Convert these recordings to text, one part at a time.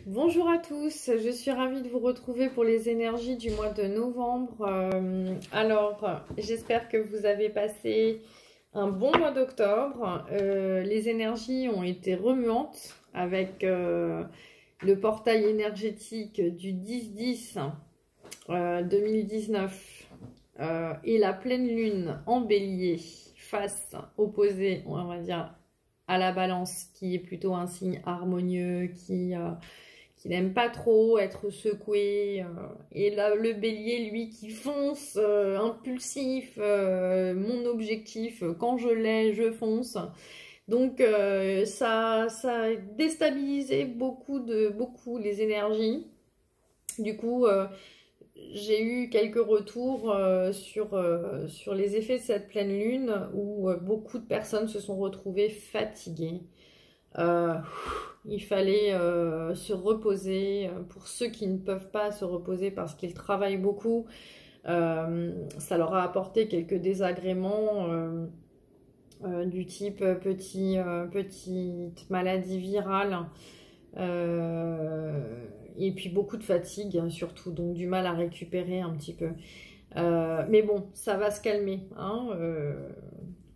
Bonjour à tous, je suis ravie de vous retrouver pour les énergies du mois de novembre. J'espère que vous avez passé un bon mois d'octobre. Les énergies ont été remuantes avec le portail énergétique du 10-10 2019 et la pleine lune en bélier face opposée, on va dire, à la balance, qui est plutôt un signe harmonieux, qui n'aime pas trop être secoué. Et là, le bélier, lui, qui fonce, impulsif, mon objectif, quand je l'ai, je fonce. Donc, ça a déstabilisé beaucoup les énergies. Du coup, j'ai eu quelques retours sur les effets de cette pleine lune où beaucoup de personnes se sont retrouvées fatiguées. Il fallait se reposer. Pour ceux qui ne peuvent pas se reposer parce qu'ils travaillent beaucoup, ça leur a apporté quelques désagréments du type petite maladie virale. Et puis beaucoup de fatigue surtout, donc du mal à récupérer un petit peu. Mais bon, ça va se calmer, hein.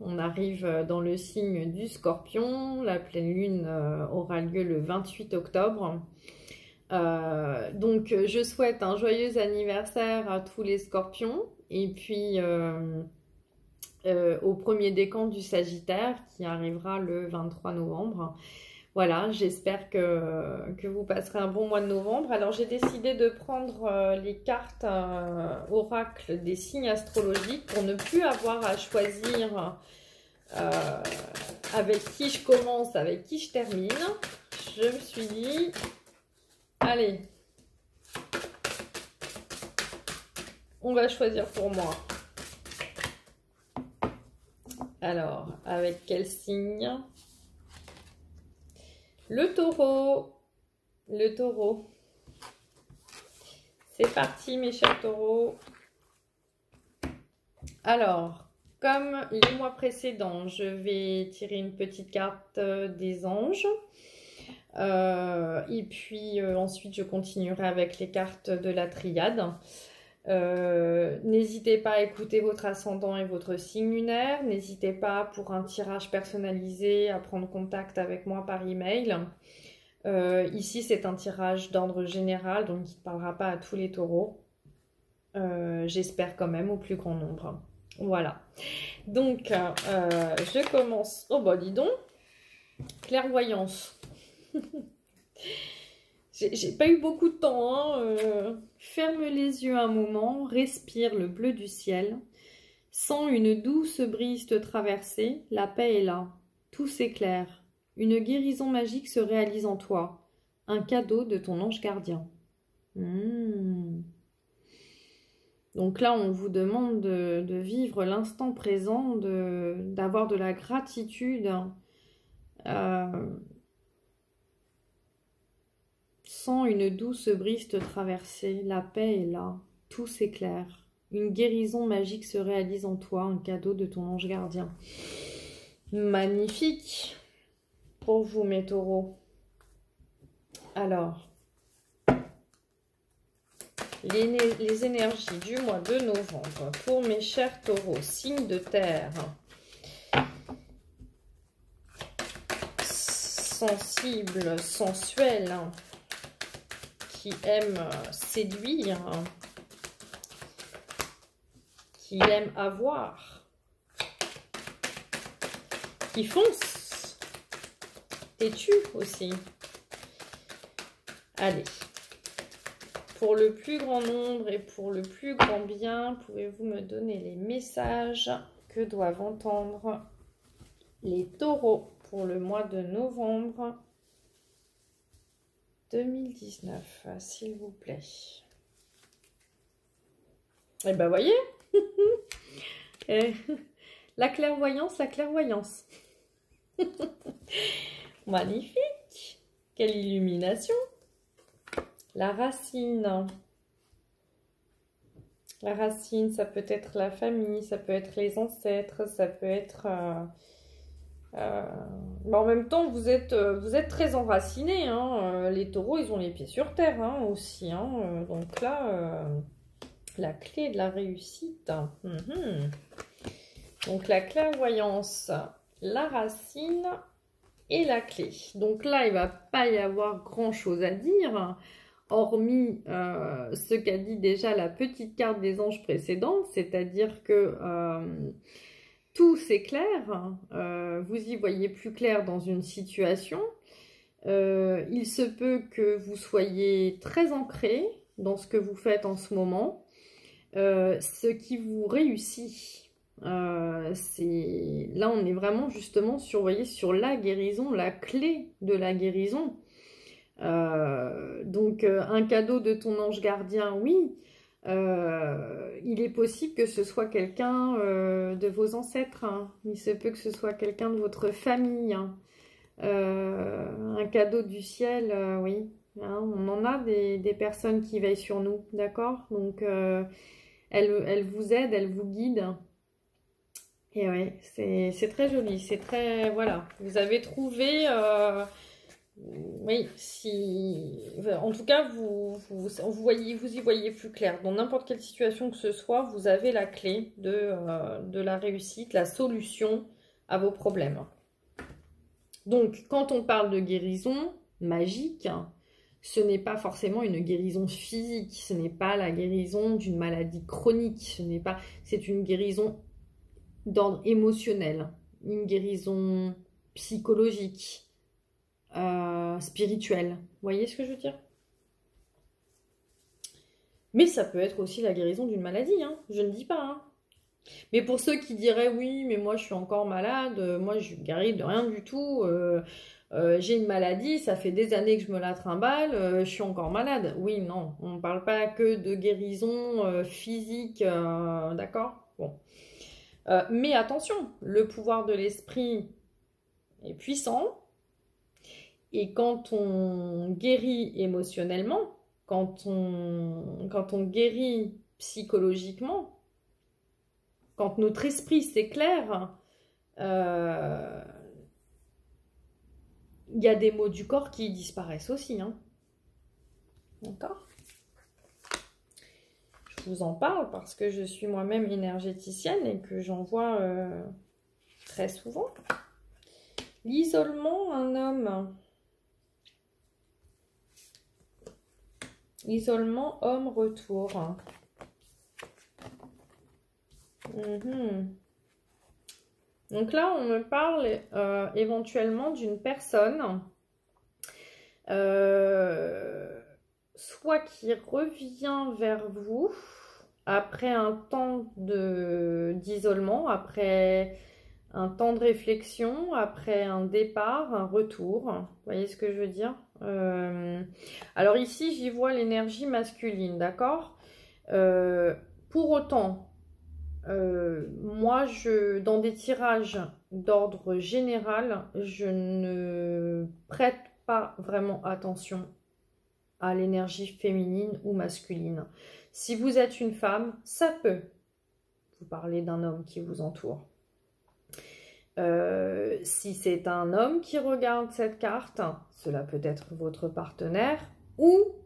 On arrive dans le signe du Scorpion. La pleine lune aura lieu le 28 octobre. Donc je souhaite un joyeux anniversaire à tous les Scorpions. Et puis au premier décan du Sagittaire qui arrivera le 23 novembre. Voilà, j'espère que vous passerez un bon mois de novembre. Alors j'ai décidé de prendre les cartes oracle des signes astrologiques pour ne plus avoir à choisir avec qui je commence, avec qui je termine. Je me suis dit, allez, on va choisir pour moi. Alors, avec quel signe? Le taureau. Le taureau. C'est parti, mes chers taureaux. Alors, comme les mois précédents, je vais tirer une petite carte des anges. Et puis ensuite, je continuerai avec les cartes de la triade. N'hésitez pas à écouter votre ascendant et votre signe lunaire. N'hésitez pas pour un tirage personnalisé à prendre contact avec moi par email. Ici, c'est un tirage d'ordre général, donc il ne parlera pas à tous les taureaux. J'espère quand même au plus grand nombre. Voilà. Donc, je commence. Oh bah dis donc, clairvoyance. J'ai pas eu beaucoup de temps, hein. Ferme les yeux un moment, respire le bleu du ciel. Sens une douce brise te traverser, la paix est là. Tout s'éclaire. Une guérison magique se réalise en toi. Un cadeau de ton ange gardien. Donc là, on vous demande de vivre l'instant présent, d'avoir de la gratitude. Sens une douce brise te traverser, la paix est là, tout s'éclaire. Une guérison magique se réalise en toi, un cadeau de ton ange gardien. Magnifique pour vous, mes taureaux. Alors, les énergies du mois de novembre pour mes chers taureaux, signe de terre. Sensible, sensuel, qui aime séduire, qui aime avoir, qui fonce, têtu aussi. Allez, pour le plus grand nombre et pour le plus grand bien, pouvez-vous me donner les messages que doivent entendre les taureaux pour le mois de novembre 2019, s'il vous plaît. Et ben voyez, la clairvoyance, la clairvoyance. Magnifique. Quelle illumination. La racine. La racine, ça peut être la famille, ça peut être les ancêtres, ça peut être Mais en même temps, vous êtes très enracinés, hein. Les taureaux, ils ont les pieds sur terre, hein, aussi, hein. Donc là, la clé de la réussite. Donc la clairvoyance, la racine et la clé. Donc là, il ne va pas y avoir grand-chose à dire, hormis ce qu'a dit déjà la petite carte des anges précédente, c'est-à-dire que tout s'éclaire, vous y voyez plus clair dans une situation. Il se peut que vous soyez très ancré dans ce que vous faites en ce moment. Ce qui vous réussit, là on est vraiment justement sur, vous voyez, sur la guérison, la clé de la guérison. Donc un cadeau de ton ange gardien, oui. Il est possible que ce soit quelqu'un de vos ancêtres, hein. Il se peut que ce soit quelqu'un de votre famille, hein. Un cadeau du ciel, oui, hein, on en a des personnes qui veillent sur nous, d'accord? Donc elle vous aide, elle vous guide. Et ouais, c'est très joli, c'est très, voilà, vous avez trouvé, oui, en tout cas, vous y voyez plus clair. Dans n'importe quelle situation que ce soit, vous avez la clé de la réussite, la solution à vos problèmes. Donc, quand on parle de guérison magique, ce n'est pas forcément une guérison physique, ce n'est pas la guérison d'une maladie chronique, c'est une guérison d'ordre émotionnel, une guérison psychologique, spirituelle. Vous voyez ce que je veux dire? Mais ça peut être aussi la guérison d'une maladie, hein, je ne dis pas, hein. Mais pour ceux qui diraient oui, mais moi je suis encore malade, moi je guéris de rien du tout, j'ai une maladie, ça fait des années que je me la trimballe, je suis encore malade. Oui, non, on ne parle pas que de guérison physique, d'accord? Bon. Mais attention, le pouvoir de l'esprit est puissant. Et quand on guérit émotionnellement, quand on guérit psychologiquement, quand notre esprit s'éclaire, il y a des maux du corps qui disparaissent aussi, hein. D'accord? Je vous en parle parce que je suis moi-même énergéticienne et que j'en vois très souvent. L'isolement, un homme. Isolement, homme, retour. Donc là, on me parle éventuellement d'une personne, soit qui revient vers vous après un temps d'isolement, après un temps de réflexion, après un départ, un retour. Vous voyez ce que je veux dire? Alors ici, j'y vois l'énergie masculine, d'accord? Pour autant, moi, dans des tirages d'ordre général, je ne prête pas vraiment attention à l'énergie féminine ou masculine. Si vous êtes une femme, ça peut vous parler d'un homme qui vous entoure. Si c'est un homme qui regarde cette carte, cela peut être votre partenaire ou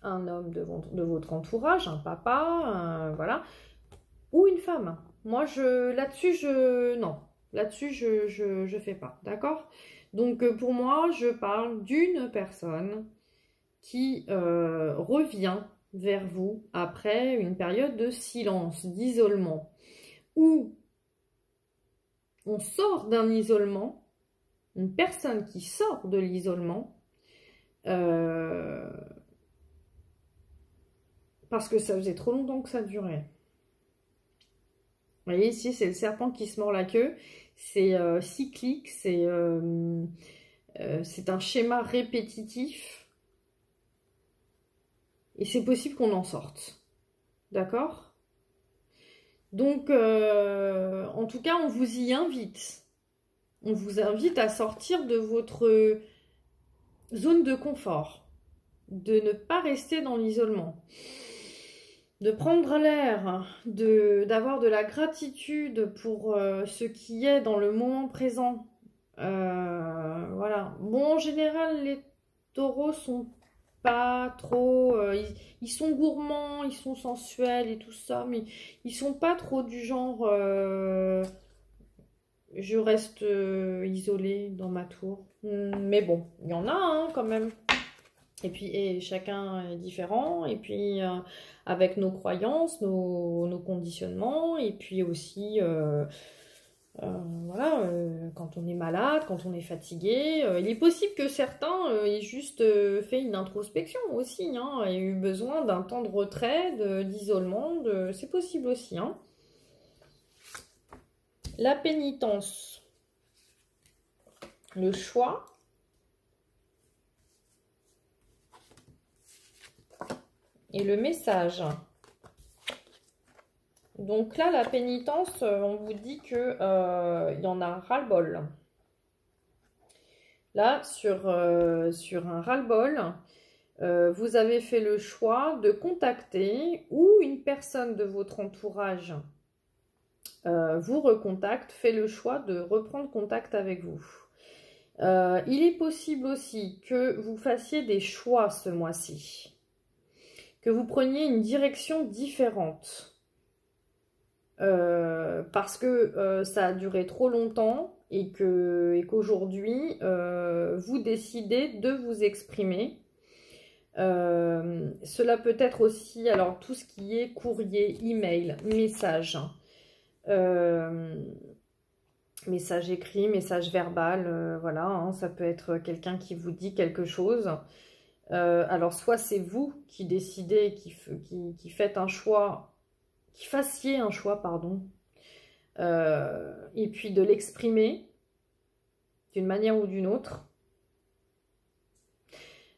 un homme de votre entourage, un papa, voilà, ou une femme. Moi, là-dessus, je fais pas, d'accord? Donc, pour moi, je parle d'une personne qui revient vers vous après une période de silence, d'isolement, où on sort d'un isolement, une personne qui sort de l'isolement, parce que ça faisait trop longtemps que ça durait. Vous voyez, ici, c'est le serpent qui se mord la queue. C'est cyclique, c'est un schéma répétitif. Et c'est possible qu'on en sorte. D'accord? Donc, en tout cas, on vous y invite. On vous invite à sortir de votre zone de confort. De ne pas rester dans l'isolement. de prendre l'air, d'avoir de la gratitude pour ce qui est dans le moment présent. Voilà. Bon, en général, les taureaux sont pas trop... ils sont gourmands, ils sont sensuels et tout ça, mais ils sont pas trop du genre... je reste isolée dans ma tour. Mais bon, il y en a hein, quand même. Et puis, et chacun est différent. Et puis, avec nos croyances, nos conditionnements. Et puis aussi, voilà, quand on est malade, quand on est fatigué. Il est possible que certains aient juste fait une introspection aussi. Hein, aient eu besoin d'un temps de retrait, d'isolement. C'est possible aussi. Hein. La pénitence. Le choix. Et le message. Donc là, la pénitence, on vous dit que y en a ras-le-bol. Là, sur un ras-le-bol, vous avez fait le choix de contacter ou une personne de votre entourage vous recontacte, fait le choix de reprendre contact avec vous. Il est possible aussi que vous fassiez des choix ce mois-ci. Que vous preniez une direction différente parce que ça a duré trop longtemps et qu'aujourd'hui vous décidez de vous exprimer. Cela peut être aussi alors tout ce qui est courrier, email, message, message écrit, message verbal, voilà, hein, ça peut être quelqu'un qui vous dit quelque chose. Alors, soit c'est vous qui décidez, qui faites un choix, qui fassiez un choix, pardon, et puis de l'exprimer d'une manière ou d'une autre.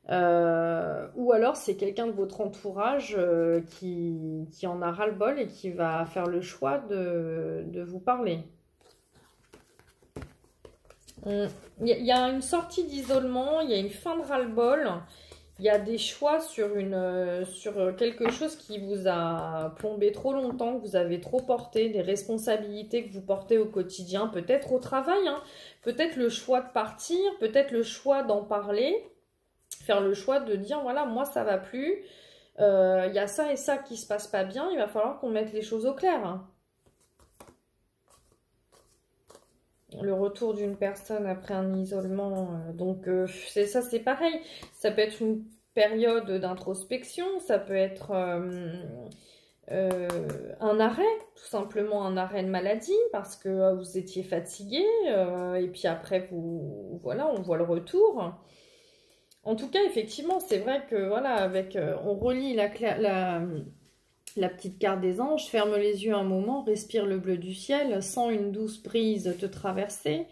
Ou alors, c'est quelqu'un de votre entourage qui en a ras-le-bol et qui va faire le choix de vous parler. Il y a une sortie d'isolement, il y a une fin de ras-le-bol. Il y a des choix sur quelque chose qui vous a plombé trop longtemps, que vous avez trop porté, des responsabilités que vous portez au quotidien, peut-être au travail, hein, peut-être le choix de partir, peut-être le choix d'en parler, faire le choix de dire, voilà, moi ça va plus, il y a ça et ça qui se passe pas bien, il va falloir qu'on mette les choses au clair. Hein. Le retour d'une personne après un isolement, donc ça c'est pareil, ça peut être une période d'introspection, ça peut être un arrêt, tout simplement un arrêt de maladie parce que vous étiez fatigué et puis après voilà, on voit le retour. En tout cas, effectivement, c'est vrai que voilà, avec on relie la petite carte des anges, ferme les yeux un moment, respire le bleu du ciel, sens une douce brise te traverser.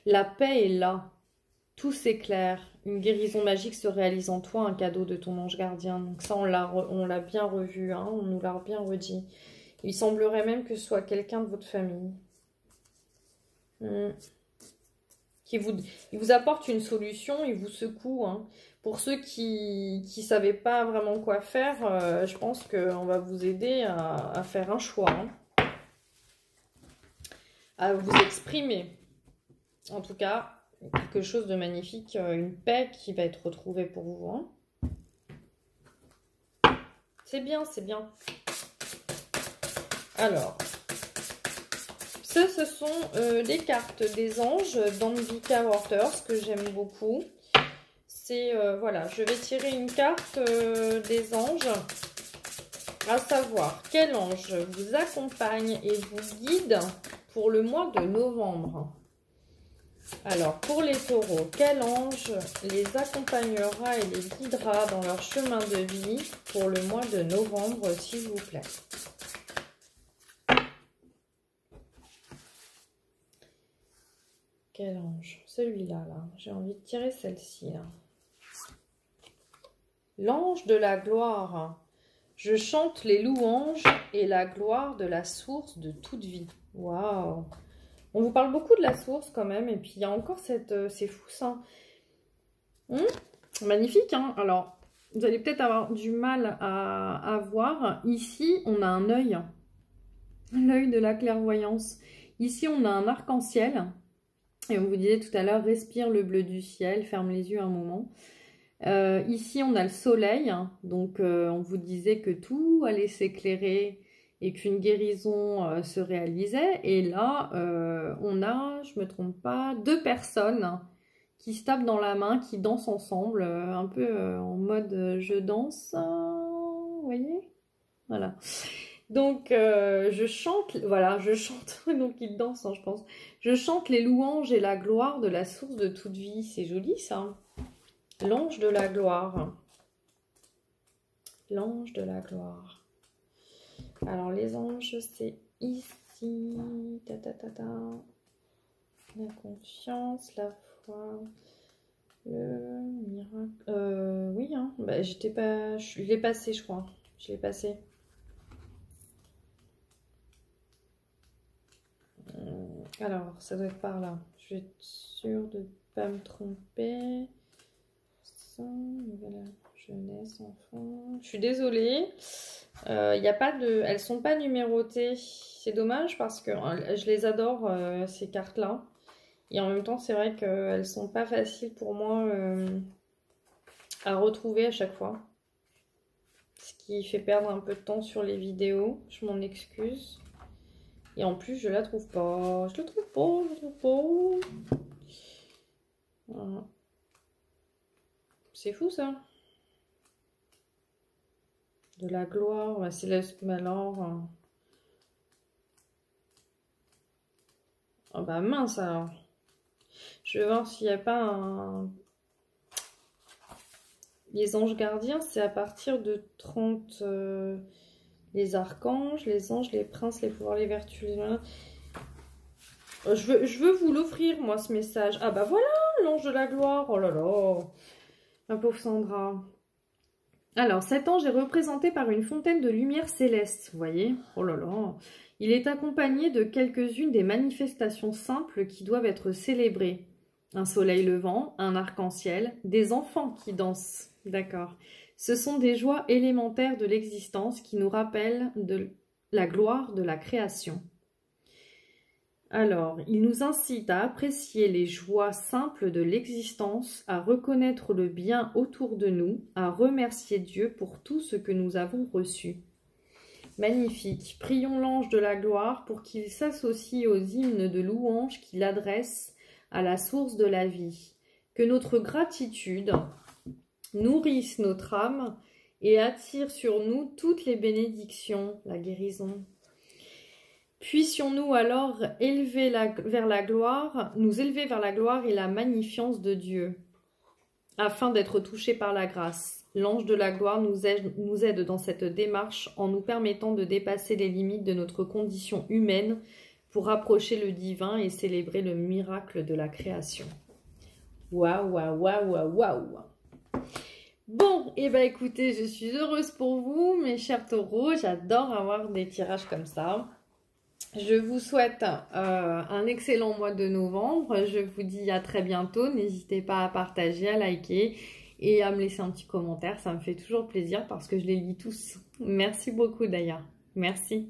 La paix est là, tout s'éclaire, une guérison magique se réalise en toi, un cadeau de ton ange gardien. Donc ça, on l'a bien revu, hein, on nous l'a bien redit. Il semblerait même que ce soit quelqu'un de votre famille. Il vous apporte une solution, il vous secoue. Hein. Pour ceux qui ne savaient pas vraiment quoi faire, je pense qu'on va vous aider à faire un choix. Hein. À vous exprimer. En tout cas, quelque chose de magnifique, une paix qui va être retrouvée pour vous. Hein. C'est bien, c'est bien. Alors, ce sont les cartes des anges d'Anvika Waters que j'aime beaucoup. C'est, voilà, je vais tirer une carte des anges, à savoir quel ange vous accompagne et vous guide pour le mois de novembre. Alors, pour les taureaux, quel ange les accompagnera et les guidera dans leur chemin de vie pour le mois de novembre, s'il vous plaît? Quel ange? Celui-là, là. J'ai envie de tirer celle-ci, là. L'ange de la gloire. Je chante les louanges et la gloire de la source de toute vie. Waouh! On vous parle beaucoup de la source quand même. Et puis, il y a encore cette... c'est fou, ça. Magnifique, hein? Alors, vous allez peut-être avoir du mal à voir. Ici, on a un œil, l'œil de la clairvoyance. Ici, on a un arc-en-ciel. Et on vous disait tout à l'heure, respire le bleu du ciel, ferme les yeux un moment. Ici, on a le soleil. Donc, on vous disait que tout allait s'éclairer et qu'une guérison se réalisait. Et là, on a, je ne me trompe pas, 2 personnes qui se tapent dans la main, qui dansent ensemble, un peu en mode je danse, vous voyez? Voilà. Donc, je chante, voilà, je chante, donc ils dansent, hein, je pense. Je chante les louanges et la gloire de la source de toute vie. C'est joli, ça. L'ange de la gloire. L'ange de la gloire. Alors, les anges, c'est ici. Ta, ta, ta, ta. La confiance, la foi, le miracle. Oui, hein. Bah, j'étais pas. Je l'ai passé, je crois. Je l'ai passé. Alors, ça doit être par là. Je vais être sûre de ne pas me tromper. Ça, nouvelle jeunesse, enfant. Je suis désolée. Y a pas de... Elles sont pas numérotées. C'est dommage parce que je les adore, ces cartes-là. Et en même temps, c'est vrai qu'elles sont pas faciles pour moi à retrouver à chaque fois. Ce qui fait perdre un peu de temps sur les vidéos. Je m'en excuse. Et en plus, je la trouve pas. Je la trouve pas, je la trouve pas. Voilà. C'est fou, ça. De la gloire. C'est la... Alors... Oh bah mince, alors. Je vais voir s'il n'y a pas un... Les anges gardiens, c'est à partir de 30... Les archanges, les anges, les princes, les pouvoirs, les vertus, les... Je veux vous l'offrir, moi, ce message. Ah bah voilà, l'ange de la gloire. Oh là là, ma pauvre Sandra. Alors, cet ange est représenté par une fontaine de lumière céleste, vous voyez. Oh là là. Il est accompagné de quelques-unes des manifestations simples qui doivent être célébrées. Un soleil levant, un arc-en-ciel, des enfants qui dansent. D'accord. Ce sont des joies élémentaires de l'existence qui nous rappellent de la gloire de la création. Alors, il nous incite à apprécier les joies simples de l'existence, à reconnaître le bien autour de nous, à remercier Dieu pour tout ce que nous avons reçu. Magnifique. Prions l'ange de la gloire pour qu'il s'associe aux hymnes de louange qu'il adresse à la source de la vie. Que notre gratitude nourrisse notre âme et attire sur nous toutes les bénédictions, la guérison. Puissions-nous alors nous élever vers la gloire et la magnifience de Dieu, afin d'être touchés par la grâce. L'ange de la gloire nous aide dans cette démarche en nous permettant de dépasser les limites de notre condition humaine pour approcher le divin et célébrer le miracle de la création. Waouh, waouh, waouh, waouh, waouh. Bon, et ben écoutez, je suis heureuse pour vous, mes chers taureaux. J'adore avoir des tirages comme ça. Je vous souhaite un excellent mois de novembre. Je vous dis à très bientôt. N'hésitez pas à partager, à liker et à me laisser un petit commentaire. Ça me fait toujours plaisir parce que je les lis tous. Merci beaucoup d'ailleurs. Merci.